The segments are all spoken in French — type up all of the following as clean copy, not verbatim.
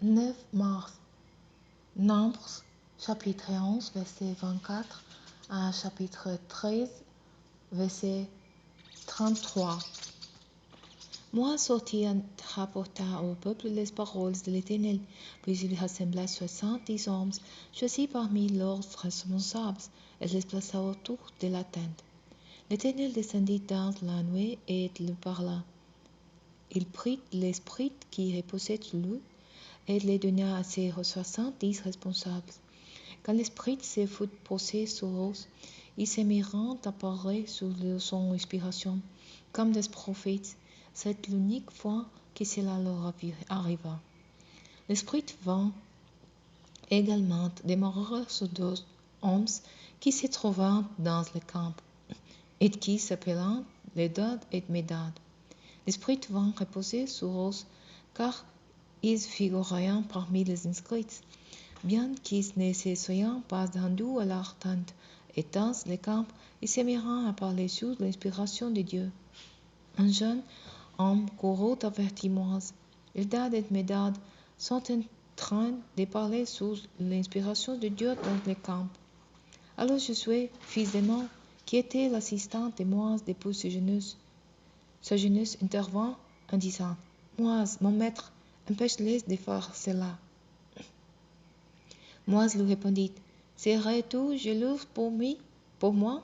9 mars. Nombres, chapitre 11, verset 24 à chapitre 13, verset 33. Moi sorti rapporta au peuple les paroles de l'Éternel, puis il rassembla 70 hommes choisis parmi leurs responsables et les plaça autour de la tente. L'Éternel descendit dans la nuée et lui parla. Il prit l'esprit qui reposait sur lui et le donna à ses 70 responsables. Quand l'esprit se fut posé sur eux, ils se mirent à parler sous son inspiration, comme des prophètes. C'est l'unique fois que cela leur arriva. L'esprit vint également demeurer sur 2 hommes qui se trouvaient dans le camp, et qui s'appelaient Eldad et Médad. L'esprit vint reposer sur eux, car ils figuraient parmi les inscrits, bien qu'ils ne se soient pas rendus à leur tente. Et dans le camp, ils se mirent à parler sous l'inspiration de Dieu. Un jeune homme courut avertit Moïse. Eldad et Médad sont en train de parler sous l'inspiration de Dieu dans le camp. Alors Josué, fils de Nun, qui était l'assistant de Moïse depuis sa jeunesse, intervint en disant: Moïse, mon maître, empêche-les de faire cela. Moïse lui répondit: Serais-tu jaloux pour moi?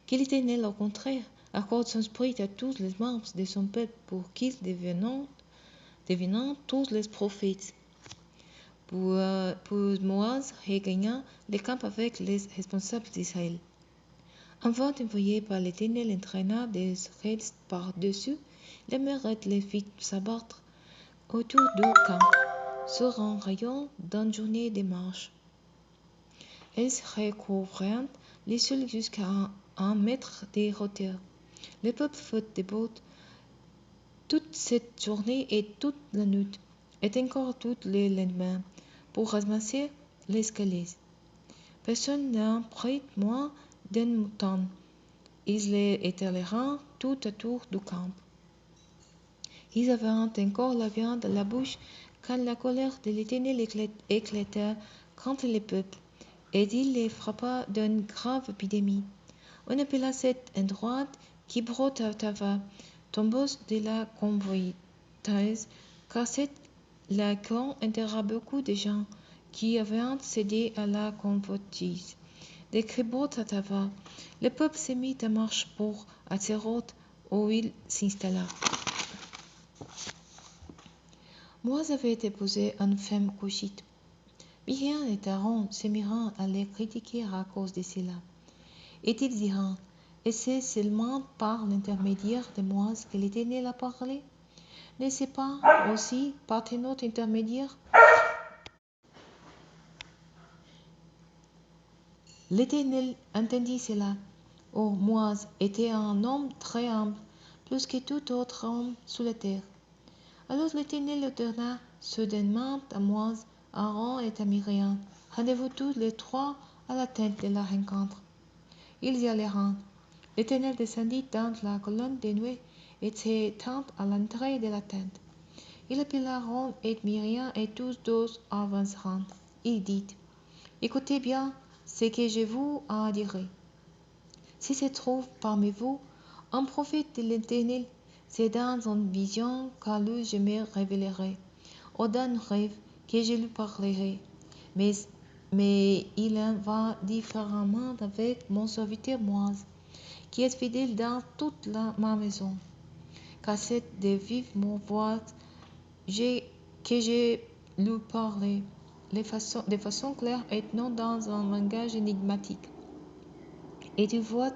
Que l'Éternel, au contraire, accorde son esprit à tous les membres de son peuple pour qu'ils deviennent tous les prophètes. Pour Moïse regagna le camp avec les responsables d'Israël. Un vent envoyé par l'Éternel entraîna des raies par-dessus les mers et les fit s'abattre autour du camp sur un rayon d'une journée de marche. Elles recouvrirent les sols jusqu'à 1 mètre de hauteur. Le peuple fut debout toute cette journée et toute la nuit, et encore tout le lendemain, pour ramasser l'escalade. Personne n'en prit moins d'un mouton. Ils les étalèrent tout autour du camp. Ils avaient encore la viande à la bouche quand la colère de l'Éternel éclata contre le peuple, et il les frappa d'une grave épidémie. On appela cet endroit Kibrot-Hattaava, tombeau de la convoitise, car c'est là qu'on enterra beaucoup de gens qui avaient cédé à la convoitise. De Kibrot-Hattaava, le peuple se mit en marche pour Hatzeroth, où il s'installa. Moïse avait épousé une femme couchite. Miriam et Aaron se mirent à les critiquer à cause de cela. Et ils dirent: Est-ce seulement par l'intermédiaire de Moïse que l'Éternel a parlé? N'est-ce pas aussi par notre intermédiaire? L'Éternel entendit cela. Oh, Moïse était un homme très humble, plus que tout autre homme sur la terre. Alors l'Éternel ordonna soudainement à Moïse, Aaron et à Miriam: Rendez-vous tous les 3 à la tente de la rencontre. Ils y allèrent. L'Éternel descendit dans la colonne de nuée et se tint à l'entrée de la tente. Il appela Aaron et Miriam et tous 12 avanceront. Il dit: Écoutez bien ce que je vous en dirai. Si se trouve parmi vous un prophète de l'Éternel, c'est dans une vision qu'à lui je me révélerai, ou dans un rêve que je lui parlerai. Mais il en va différemment avec mon serviteur Moïse, qui est fidèle dans toute ma maison. Car c'est de vive voix que je lui parlerai, de façon claire et non dans un langage énigmatique. Et tu vois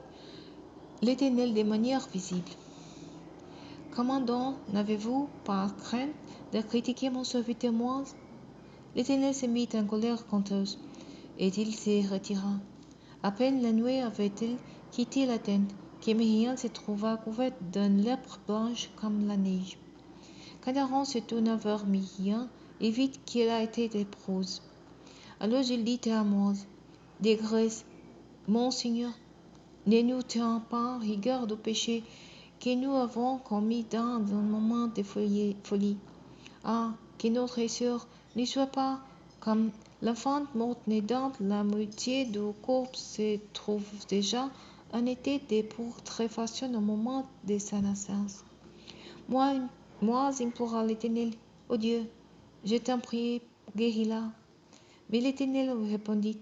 l'Éternel de manière visible. Comment donc n'avez-vous pas crainte de critiquer mon serviteur Moïse? L'Éternel se mit en colère contre eux, et il se retira. À peine la nuée avait-elle quitté la tente, que Miriam se trouva couverte d'une lèpre blanche comme la neige. Quand Aaron se tourna vers Miriam, il vit qu'elle était lépreuse. Alors il dit à Moïse: De grâce, mon Seigneur, ne nous tiens pas rigueur du péché que nous avons commis dans un moment de folie. Ah, que notre sœur n'y sois pas comme l'enfant mort-né dont la moitié du corps se trouve déjà en état de putréfaction au moment de sa naissance. Moi, implora l'Éternel, ô Dieu, je t'en prie, guéris-la. Mais l'Éternel lui répondit,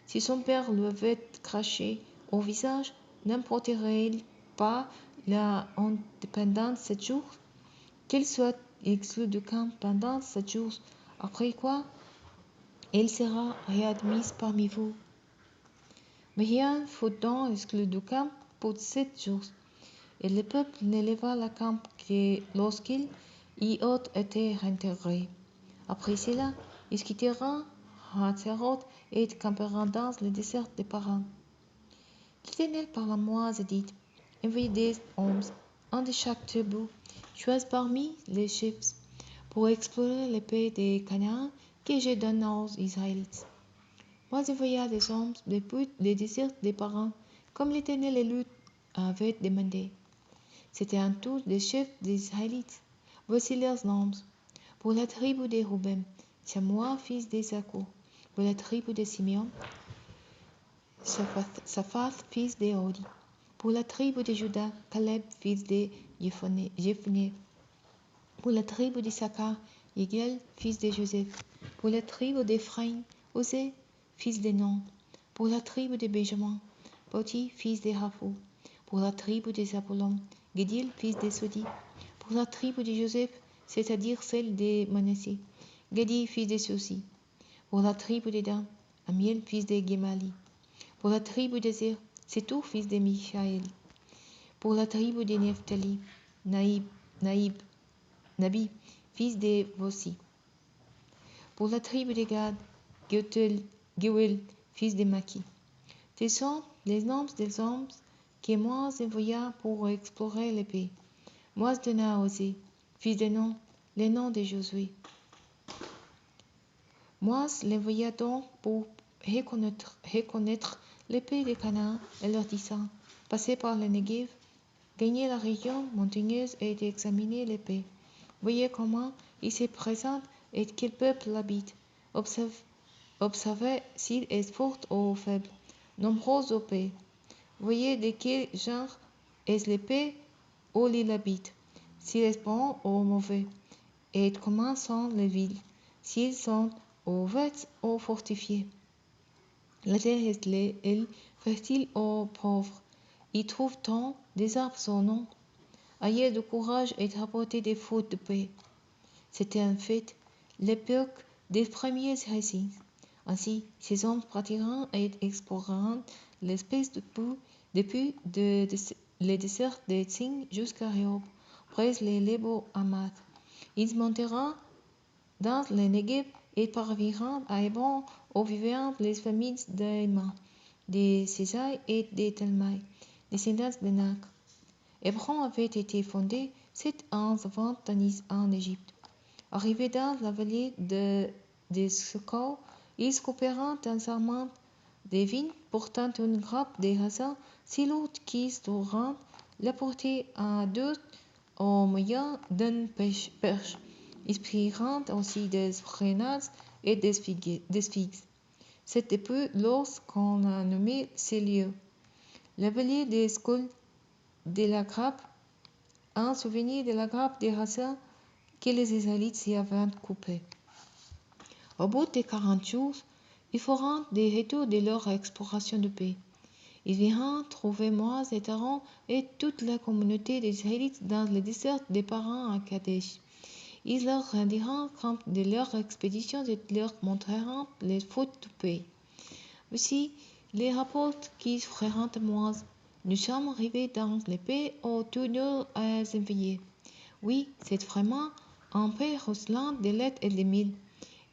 si son père lui avait craché au visage, n'emporterait-il pas la honte pendant 7 jours? Qu'elle soit exclue du camp pendant 7 jours, après quoi elle sera réadmise parmi vous. Miriam fut donc exclue du camp pour 7 jours, et le peuple ne leva le camp que lorsqu'il y eut été réintégré. Après cela, ils quittèrent Hatzeroth et campèrent dans le désert des Paran. L'Éternel parla à Moïse et dit, envoyez des hommes, un de chaque tribu, choisis parmi les chefs, pour explorer les pays de Canaan que je donne aux Israélites. Moïse envoya des hommes depuis le désert des Paran, comme l'Éternel lui avait demandé. C'était un tour des chefs des Israélites. Voici leurs noms. Pour la tribu de Ruben, Shamoua, fils d'Esakou. Pour la tribu de Simeon, Saphath, fils de Hodi. Pour la tribu de Juda, Caleb, fils de Jephné. Pour la tribu d'Issachar, Yigel, fils de Joseph. Pour la tribu d'Ephraïm, Osée, fils de Non. Pour la tribu de Benjamin, Poti, fils de Raphou. Pour la tribu de Zabulon, Gédil, fils de Sodi. Pour la tribu de Joseph, c'est-à-dire celle de Manassé, Gadi, fils de Sosi. Pour la tribu de Dan, Amiel, fils de Gemali. Pour la tribu de Zer, Sétour, fils de Michaël. Pour la tribu de Nephtali, Nabi, fils de Vossi. Pour la tribu de Gad, Geuel, fils de Maki. Ce sont les noms des hommes que Moïse envoya pour explorer les pays. Moïse donna à Osée, fils de Non, le nom de Josué. Moïse l'envoya donc pour reconnaître les pays de Canaan et leur disant, passez par le Negev, gagnez la région montagneuse et examinez les pays. Voyez comment il se présente et quel peuple l'habite. Observez s'il est fort ou faible, nombreux ou peu. Voyez de quel genre est le pays où il habite, s'il est bon ou mauvais, et comment sont les villes, s'ils sont ouvertes ou fortifiées. La terre est-elle fertile ou pauvre? Y trouve-t-on des arbres ou non? Ayez du courage et rapportez des fruits de paix. C'était en fait l'époque des premiers récits. Ainsi, ces hommes pratiqueront et exploreront l'espèce depuis le désert de Tsin jusqu'à Rehob, près les Lebo Hamad. Ils monteront dans le Negev et parvirent à Hébron où vivaient les familles d'Aïma, de Sésaï et de Talmaï, descendants de Nak. Hébron avait été fondé 7 ans avant Tanis en Égypte. Arrivés dans la vallée de Sukkot, ils coupèrent un serment des vignes portant une grappe de raisin si lourde qu'ils durent la porter à 2 au moyen d'une perche. Ils prirent aussi des grenades et des figues. C'est depuis lors qu'on a nommé ces lieux la vallée des Scoles de la grappe, en souvenir de la grappe des raisins que les Israélites y avaient coupés. Au bout de 40 jours, ils feront des retours de leur exploration du pays. Ils virent trouver Moïse et Aaron et toute la communauté des Israélites dans le désert des Paran à Kadesh. Ils leur rendirent compte de leur expédition et leur montrèrent les fruits du pays. Aussi, les rapports qu'ils feront à Moïse. Nous sommes arrivés dans le pays où tu nous as envoyés. Oui, c'est vraiment un pays ruisselant de lait et de miel.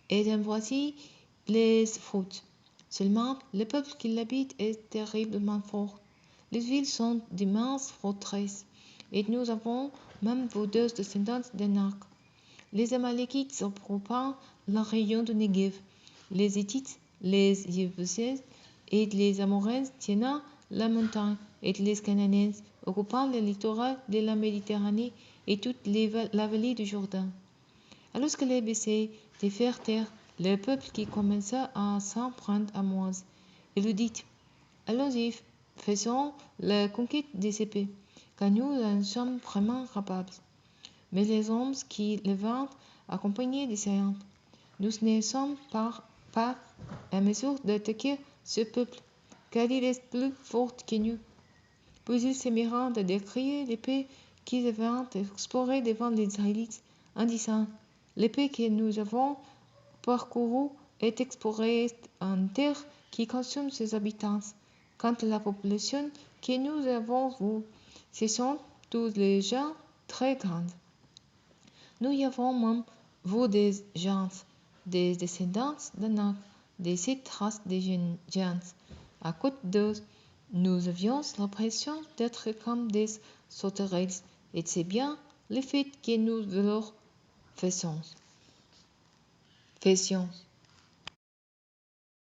Et en voici les fruits. Seulement, le peuple qui l'habite est terriblement fort. Les villes sont d'immenses forteresses, et nous avons même vu 2 descendants d'Anak. Les Amalekites occupant la région du Negev, les Hittites, les Jébusites et les Amoréens tiennant la montagne, et les Cananéens occupant le littoral de la Méditerranée et toute la vallée du Jourdain. Alors que les essayait de faire taire le peuple qui commença à s'en prendre à Moïse, il lui dit: Allons-y, faisons la conquête des épées, car nous en sommes vraiment capables. Mais les hommes qui le vinrent accompagnés des géants, nous ne sommes pas à mesure d'attaquer ce peuple, car il est plus fort que nous. Puis ils se mirent à décrier l'épée qu'ils vinrent explorer devant les Israélites, en disant: L'épée que nous avons parcourue est explorée en terre qui consomme ses habitants. Quant à la population que nous avons vue, ce sont tous les gens très grandes. Nous y avons même vu des géants, des descendants d'Anak, des 7 races de géants. À côté d'eux, nous avions l'impression d'être comme des sauterelles, et c'est bien le fait que nous leur fassions.